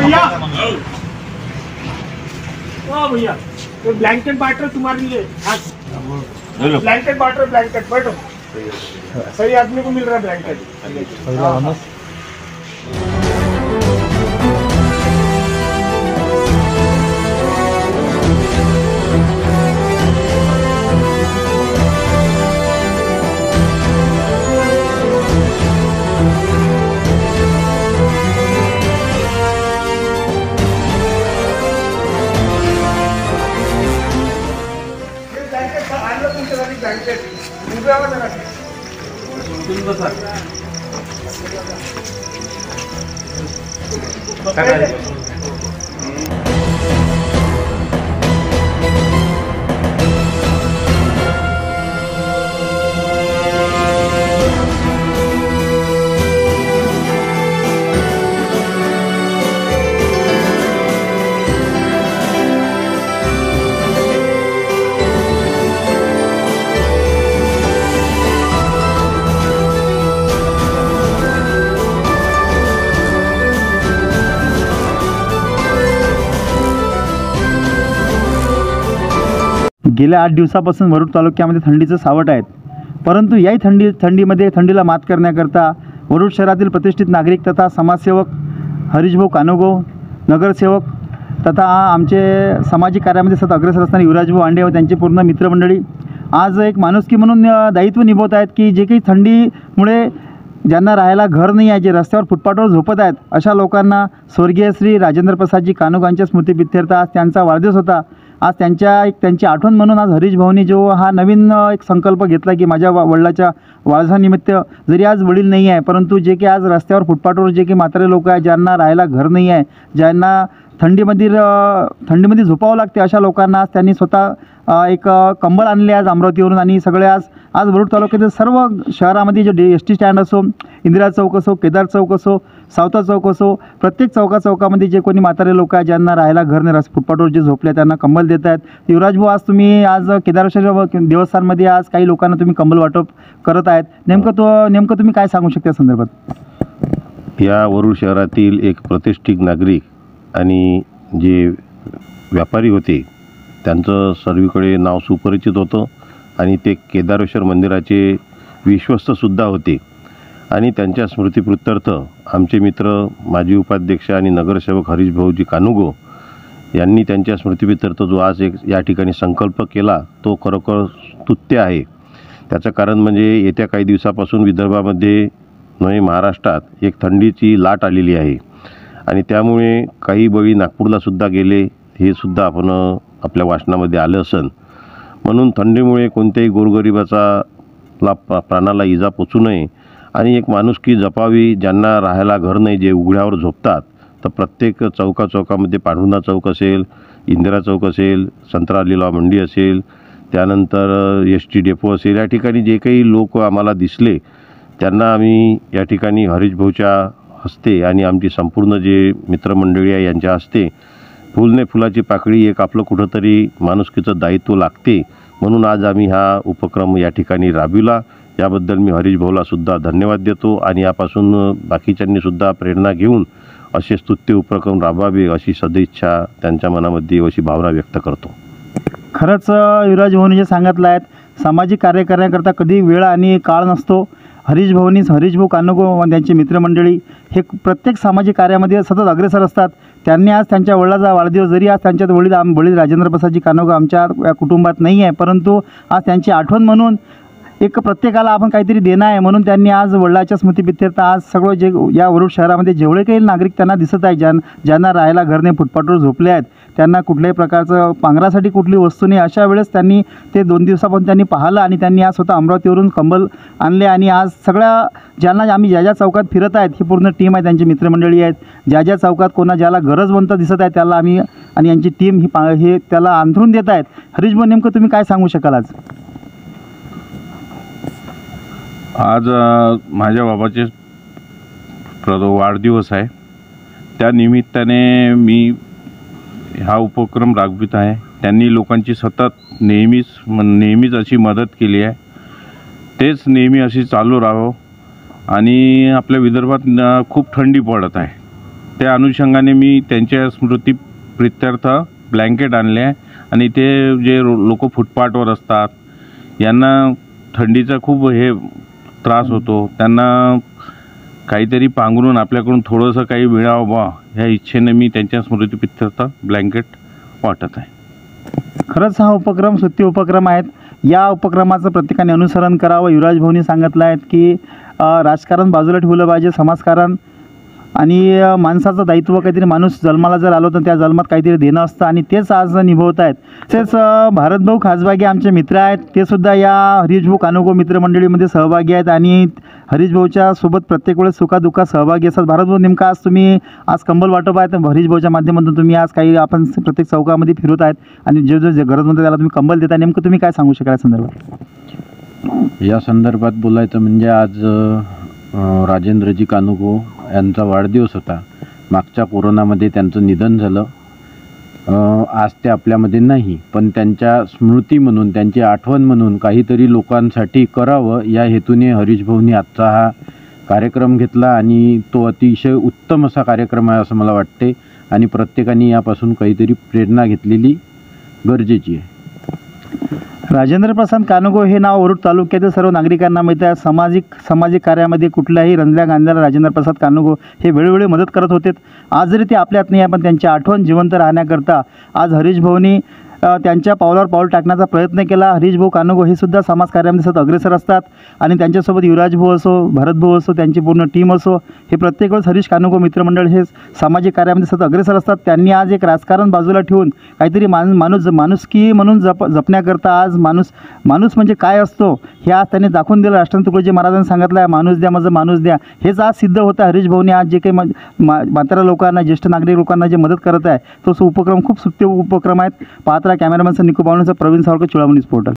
भैया भैया ये ब्लैंकेट बांट रहे तुम्हारे लिए। ब्लैंकेट बांट रहे, ब्लैंकेट बैठो। सही आदमी को मिल रहा है ब्लैंकेट। गेल्या 8 दिवसापासून वरुड तालुक्यामध्ये थंडीचं सावट आहे, परंतु याही थंडीमध्ये थंडीला मात करण्याकरता वरुड शहरातील प्रतिष्ठित नागरिक तथा समाजसेवक हरीशभाऊ कानुगो, नगरसेवक तथा आमचे सामाजिक कार्यामध्ये सतत अग्रेसर असणारे युवराजभाऊ आंडे व त्यांची पूर्ण मित्रमंडळी आज एक माणुसकी म्हणून दायित्व निभवत आहेत की जे काही थंडीमुळे ज्यांना राहायला घर नाही आहे, जे रस्त्यावर फुटपाथवर झोपत आहेत, अशा लोकांना स्वर्गीय श्री राजेंद्र प्रसादजी कानुगांच्या स्मृतीप्रित्यर्थ आज त्यांचा वाढदिवस होता। आज त्यांची आठवण म्हणून आज हरीश भाऊनी जो हा नवीन एक संकल्प घेतला की माझ्या वडिलाच्या वाढदिवसानिमित्त जरी आज वडील नाही आहे, परंतु जे की आज रस्त्यावर फुटपाथवर जे की म्हातारे लोक आहेत, ज्यांना राहायला घर नाही आहे, ज्यांना थंडीमध्ये झोपावं लागते, अशा लोकांना आज त्यांनी स्वतः एक कंबळ आणले आज अमरावतीवरून। आणि सगळे आज वरुड तालुक्यातील सर्व शहरामध्ये जो एस.टी. स्टँड असो, इंदिरा चौक असो, केदार चौक असो, सावता चौक असो, प्रत्येक चौकामध्ये जे कोणी म्हातारे लोक आहेत, ज्यांना राहायला घर नाही, फुटपाथवर जे झोपले त्यांना कंबळ देत आहेत। युवराजभाऊ, आज तुम्ही आज केदारेश्वर देवस्थानमध्ये आज काही लोकांना तुम्ही कंबळ वाटप करत आहेत, नेमकं तुम्ही काय सांगू शकता या संदर्भात? या वरुड शहरातील एक प्रतिष्ठित नागरिक आणि जे व्यापारी होते त्यांचं सर्वीकडे नाव सुपरिचित होतं आणि ते केदारेश्वर मंदिराचे विश्वस्तसुद्धा होते। आणि त्यांच्या स्मृतिप्रित्यर्थ आमचे मित्र माजी उपाध्यक्ष आणि नगरसेवक हरीशभाऊजी कानुगो यांनी त्यांच्या स्मृतिप्रित्यर्थ जो आज एक या ठिकाणी संकल्प केला तो खरोखर स्तुत्य आहे। त्याचं कारण म्हणजे येत्या काही दिवसापासून विदर्भामध्ये नव्हे महाराष्ट्रात एक थंडीची लाट आलेली आहे आणि त्यामुळे काही बळी नागपूरलासुद्धा गेले, हे सुद्धा आपण आपल्या वाचनामध्ये आलं असन। म्हणून थंडीमुळे कोणत्याही गोरगरिबाचा प्राणाला इजा पोचू नये आणि एक माणुसकी जपावी। ज्यांना राहायला घर नाही, जे उघड्यावर झोपतात, तर प्रत्येक चौकामध्ये पांढुर्णा चौक असेल, इंदिरा चौक असेल, संत्रा लिलाव मंडी असेल, त्यानंतर एस.टी. डेपो असेल, या ठिकाणी जे काही लोक आम्हाला दिसले त्यांना आम्ही या ठिकाणी हरीशभाऊच्या हस्ते आणि आमची संपूर्ण जे मित्रमंडळी आहे यांच्या हस्ते फुलने फुलाची पाकळी एक आपलं कुठंतरी माणुसकीचं दायित्व लागते म्हणून आज आम्ही हा उपक्रम या ठिकाणी राबविला। याबद्दल मी हरीशभाऊला सुद्धा धन्यवाद देतो आणि यापासून बाकीच्यांनी सुद्धा प्रेरणा घेऊन असे स्तुत्य उपक्रम राबवावे अशी सदिच्छा त्यांच्या मनामध्ये अशी भावना व्यक्त करतो। खरंच युवराजभाऊनी जे सांगितलं आहे, सामाजिक कार्य करण्याकरता कधी वेळ आणि काळ नसतो। हरीशभाऊ कानुगो व त्यांची मित्रमंडळी हे प्रत्येक सामाजिक कार्यामध्ये सतत अग्रेसर असतात। त्यांनी आज त्यांच्या वडिलाचा वाढदिवस, जरी आज त्यांच्यात वडील राजेंद्र प्रसादजी कानुगो आमच्या कुटुंबात नाही आहे, परंतु आज त्यांची आठवण म्हणून एक प्रत्येकाला आपण काहीतरी देणं आहे म्हणून त्यांनी आज वडिलाच्या स्मृतिप्रित्यर्थ आज सगळं जे या वरुड शहरामध्ये जेवढे काही नागरिक त्यांना दिसत आहे, ज्यांना राहायला घर नाही, फुटपाथवर झोपले आहेत, त्यांना कुठल्याही प्रकारचं पांघरासाठी कुठली वस्तू नाही, अशा वेळेस त्यांनी ते 2 दिवसापासून त्यांनी पाहिलं आणि त्यांनी आज स्वतः अमरावतीवरून कंबल आणले। आणि आज सगळ्या ज्यांना आम्ही ज्या चौकात फिरत आहेत, ही पूर्ण टीम आहे, त्यांची मित्रमंडळी आहेत, ज्या चौकात ज्याला गरजवंत दिसत आहे त्याला आम्ही आणि यांची टीम ही त्याला अंथरून देत आहेत। हरीशभाऊ, नेमकं तुम्ही काय सांगू शकाल आज? आज माझ्या बाबाचे वाढदिवस आहे, त्या निमित्ताने मी हा उपक्रम राबवित आहे। त्यांनी लोकांची सतत नेहमीच अशी मदत केली आहे, तेच नेहमी अशी चालू राहावं। आणि आपल्या विदर्भात खूप थंडी पडत आहे, त्या अनुषंगाने मी त्यांच्या स्मृती प्रित्यर्थ ब्लँकेट आणले आहे आणि ते जे लोक फुटपाथवर असतात यांना थंडीचा खूप हे त्रास होतो, त्यांना काहीतरी पांघरून आपल्याकडून थोडंसं काही मिळावं बा ह्या इच्छेने मी त्यांच्या स्मृती प्रित्यर्थ ब्लँकेट वाटत आहे. खरंच हा उपक्रम स्तुत्य उपक्रम आहेत. या उपक्रमाचं प्रत्येकाने अनुसरण करावं. युवराज भाऊनी सांगितलं आहेत की राजकारण बाजूला ठेवलं पाहिजे, समाजकारण आणि माणसाचं दायित्व काहीतरी, माणूस जन्माला जर आलो तर त्या जन्मात काहीतरी देणं असतं आणि तेच आज निभवत आहेत. तसेच भारतभाऊ खासबागे आमचे मित्र आहेत, ते सुद्धा या हरीशभाऊ कानुगो मित्रमंडळीमध्ये सहभागी आहेत आणि हरीशभाऊच्या सोबत प्रत्येक वेळेस सुखादुःखात सहभागी असतात. भारतभाऊ, नेमका आज तुम्ही आज कंबल वाटप आहे तर हरीशभाऊच्या माध्यमातून तुम्ही आज काही आपण प्रत्येक चौकामध्ये फिरत आहेत आणि जे जे गरज म्हणते त्याला तुम्ही कंबल देता, नेमकं तुम्ही काय सांगू शकाल या संदर्भात? या संदर्भात बोलायचं म्हणजे आज राजेंद्रजी कानुगो यांचा वाढदिवस होता. मागच्या कोरोनामध्ये त्यांचं निधन झालं. आज ते आपल्यामध्ये नाही, पण त्यांच्या स्मृती म्हणून, त्यांची आठवण म्हणून काहीतरी लोकांसाठी करावं या हेतूने हरीशभाऊंनी आजचा हा कार्यक्रम घेतला आणि तो अतिशय उत्तम असा कार्यक्रम आहे असं मला वाटते आणि प्रत्येकाने यापासून काहीतरी प्रेरणा घेतलेली गरजेची आहे. राजेंद्र प्रसाद कानुगो हे नाव वरुड तालुक्यातील सर्व नागरिकांना माहीत आहे. सामाजिक कार्यामध्ये कुठल्याही रंजल्या गांध्याला राजेंद्र प्रसाद कानुगो हे वेळोवेळी मदत करत होते. आज जरी ते आपल्यात नाही आहे, पण त्यांची आठवण जिवंत राहण्याकरता आज हरीशभाऊंनी त्यांच्या पावलावर पाऊल टाकण्याचा प्रयत्न केला. हरीशभाऊ कानुगो हे सुद्धा समाजकार्यामध्ये सतत अग्रेसर असतात आणि त्यांच्यासोबत युवराजभाऊ असो, भरतभाऊ असो, त्यांची पूर्ण टीम असो, हे प्रत्येक वेळेस हरीश कानुगो मित्रमंडळ हे सामाजिक कार्यामध्ये सतत अग्रेसर असतात. त्यांनी आज एक राजकारण बाजूला ठेवून काहीतरी माणुसकी म्हणून जपण्याकरता आज माणूस म्हणजे काय असतो हे आज त्यांनी दाखवून दिलं. राष्ट्रसंत तुकडोजी महाराजांनी सांगितलं आहे, माणूस द्या माझं माणूस द्या. हेच आज सिद्ध होतं. हरीशभाऊंनी आज जे काही म्हाताऱ्या लोकांना, ज्येष्ठ नागरिक लोकांना जे मदत करत आहे तो उपक्रम खूप स्तुत्य उपक्रम आहेत. पाहत कॅमेरामॅनचा निको पाहुणेचा प्रवीण सावरकर, चुळामणी स्पोर्टल.